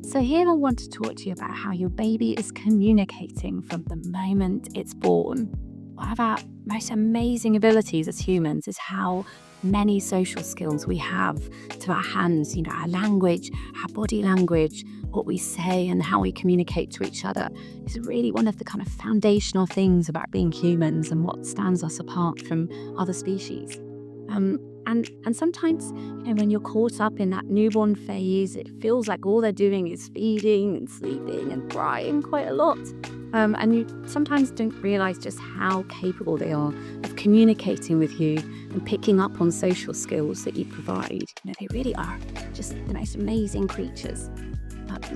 So here I want to talk to you about how your baby is communicating from the moment it's born. One of our most amazing abilities as humans is how many social skills we have to our hands, our language, our body language, what we say and how we communicate to each other. It's really one of the kind of foundational things about being humans and what stands us apart from other species. And sometimes, when you're caught up in that newborn phase, it feels like all they're doing is feeding and sleeping and crying quite a lot. And you sometimes don't realize just how capable they are of communicating with you and picking up on social skills that you provide. They really are just the most amazing creatures.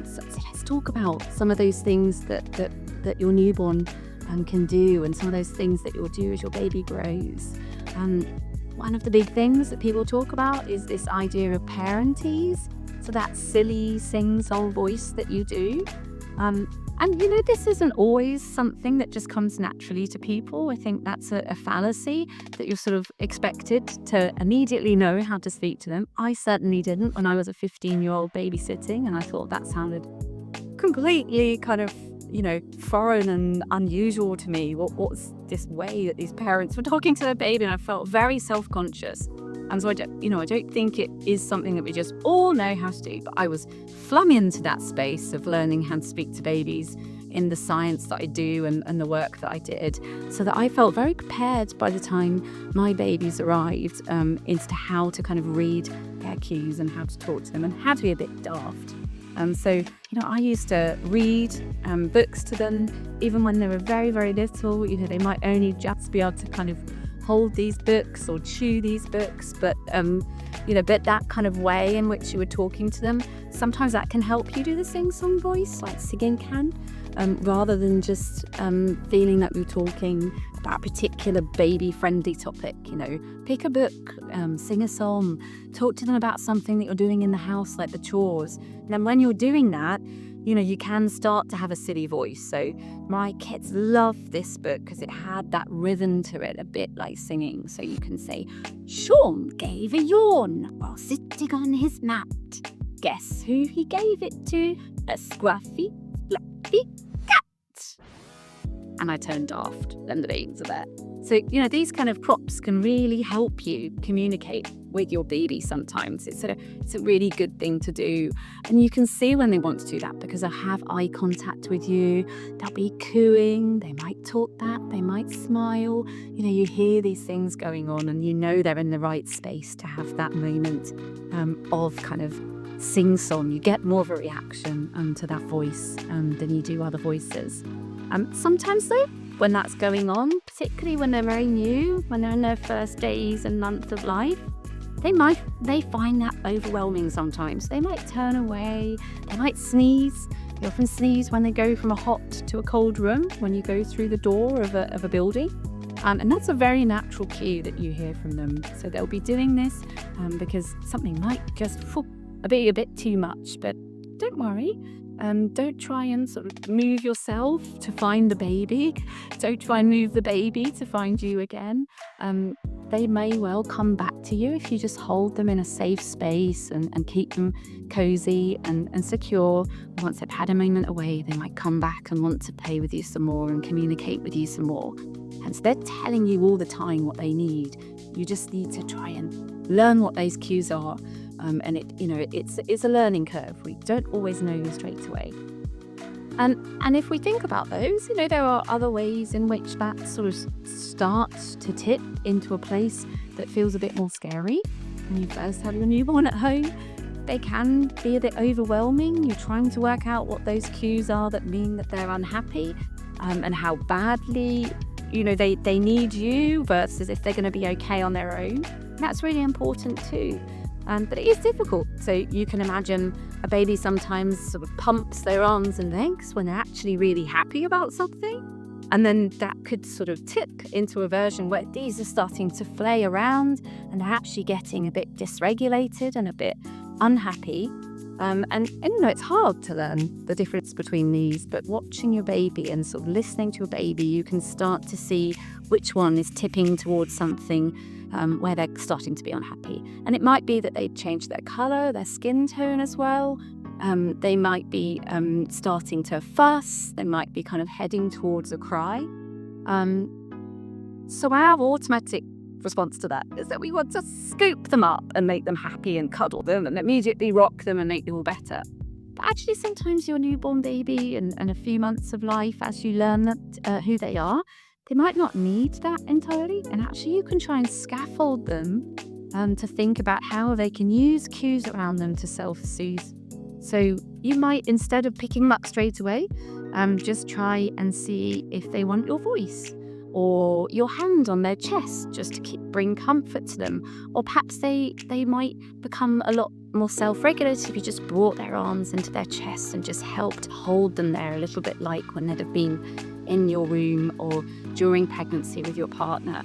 So let's talk about some of those things that your newborn can do, and some of those things that you'll do as your baby grows. One of the big things that people talk about is this idea of parentees. So that silly sing-song voice that you do. And this isn't always something that just comes naturally to people. I think that's a fallacy, that you're sort of expected to immediately know how to speak to them. I certainly didn't when I was a 15-year-old babysitting, and I thought that sounded completely kind of foreign and unusual to me. What's this way that these parents were talking to their baby? And I felt very self-conscious. And so I don't think it is something that we just all know how to do. But I was flung into that space of learning how to speak to babies in the science that I do and the work that I did, so that I felt very prepared by the time my babies arrived into how to kind of read their cues and how to talk to them and how to be a bit daft. So I used to read books to them, even when they were very, very little. They might only just be able to kind of hold these books or chew these books, but that kind of way in which you were talking to them, sometimes that can help you do the sing-song voice, like singing can, rather than just feeling that we're talking about a particular baby-friendly topic. Pick a book, sing a song, talk to them about something that you're doing in the house, like the chores. And then when you're doing that, you can start to have a silly voice. So my kids loved this book because it had that rhythm to it, a bit like singing. So you can say, Sean gave a yawn while sitting on his mat. Guess who he gave it to? A scruffy, fluffy cat. And I turned daft, and the babies are there. So, these kind of props can really help you communicate with your baby sometimes. It's a really good thing to do. And you can see when they want to do that because they'll have eye contact with you. They'll be cooing. They might talk back. They might smile. You hear these things going on, and they're in the right space to have that moment of kind of sing-song. You get more of a reaction to that voice than you do other voices. Sometimes though, when that's going on, particularly when they're very new, when they're in their first days and months of life, they find that overwhelming sometimes. They might turn away, they might sneeze. They often sneeze when they go from a hot to a cold room, when you go through the door of a building. And that's a very natural cue that you hear from them. So they'll be doing this because something might just be a bit too much, but don't worry. Don't try and sort of move yourself to find the baby. Don't try and move the baby to find you again. They may well come back to you if you just hold them in a safe space and keep them cozy and secure. Once they've had a moment away, they might come back and want to play with you some more and communicate with you some more. And so they're telling you all the time what they need. You just need to try and learn what those cues are. And it's a learning curve. We don't always know straight away. And if we think about those, there are other ways in which that sort of starts to tip into a place that feels a bit more scary. When you first have your newborn at home, they can be a bit overwhelming. You're trying to work out what those cues are that mean that they're unhappy, and how badly they need you versus if they're going to be okay on their own. That's really important too. But it is difficult. So you can imagine a baby sometimes sort of pumps their arms and legs when they're actually really happy about something. And then that could sort of tip into a version where these are starting to flay around and they're actually getting a bit dysregulated and a bit unhappy. And it's hard to learn the difference between these, but watching your baby and sort of listening to a baby, you can start to see which one is tipping towards something where they're starting to be unhappy. And it might be that they change their colour, their skin tone as well. They might be starting to fuss. They might be kind of heading towards a cry. So our automatic response to that is that we want to scoop them up and make them happy and cuddle them and immediately rock them and make them all better. But actually, sometimes your newborn baby and a few months of life, as you learn that, who they are, they might not need that entirely. And actually, you can try and scaffold them to think about how they can use cues around them to self-soothe. So you might, instead of picking them up straight away, just try and see if they want your voice or your hand on their chest, just to bring comfort to them. Or perhaps they might become a lot more self-regulated if you just brought their arms into their chest and just helped hold them there, a little bit like when they'd have been in your room or during pregnancy with your partner.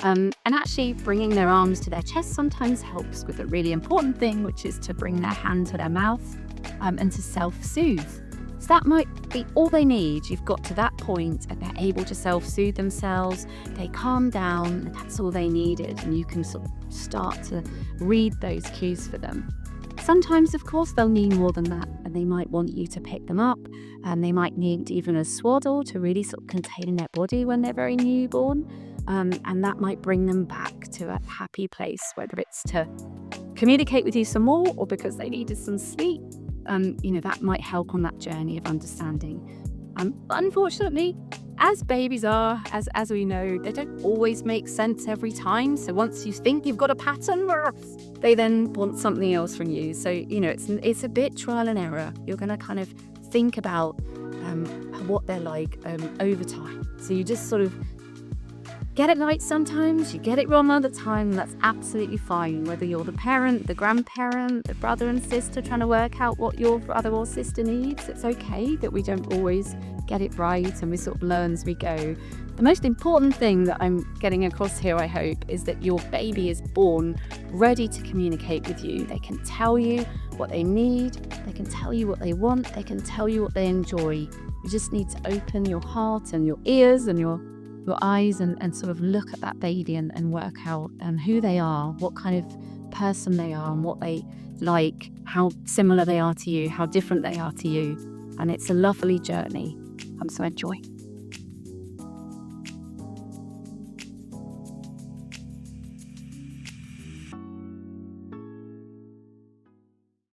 And actually bringing their arms to their chest sometimes helps with a really important thing, which is to bring their hand to their mouth and to self-soothe. So that might be all they need. You've got to that point and they're able to self-soothe themselves. They calm down and that's all they needed. And you can sort of start to read those cues for them. Sometimes, of course, they'll need more than that and they might want you to pick them up, and they might need even a swaddle to really sort of contain their body when they're very newborn. And that might bring them back to a happy place, whether it's to communicate with you some more or because they needed some sleep. That might help on that journey of understanding. Unfortunately, as babies are, as we know, they don't always make sense every time. So once you think you've got a pattern, they then want something else from you. So, it's a bit trial and error. You're going to kind of think about what they're like over time. So you just sort of get it right sometimes, you get it wrong other time, and that's absolutely fine. Whether you're the parent, the grandparent, the brother and sister trying to work out what your brother or sister needs, it's okay that we don't always get it right and we sort of learn as we go. The most important thing that I'm getting across here, I hope, is that your baby is born ready to communicate with you. They can tell you what they need, they can tell you what they want, they can tell you what they enjoy. You just need to open your heart and your ears and your eyes and sort of look at that baby and work out who they are, what kind of person they are and what they like, how similar they are to you, how different they are to you. And it's a lovely journey. So enjoy.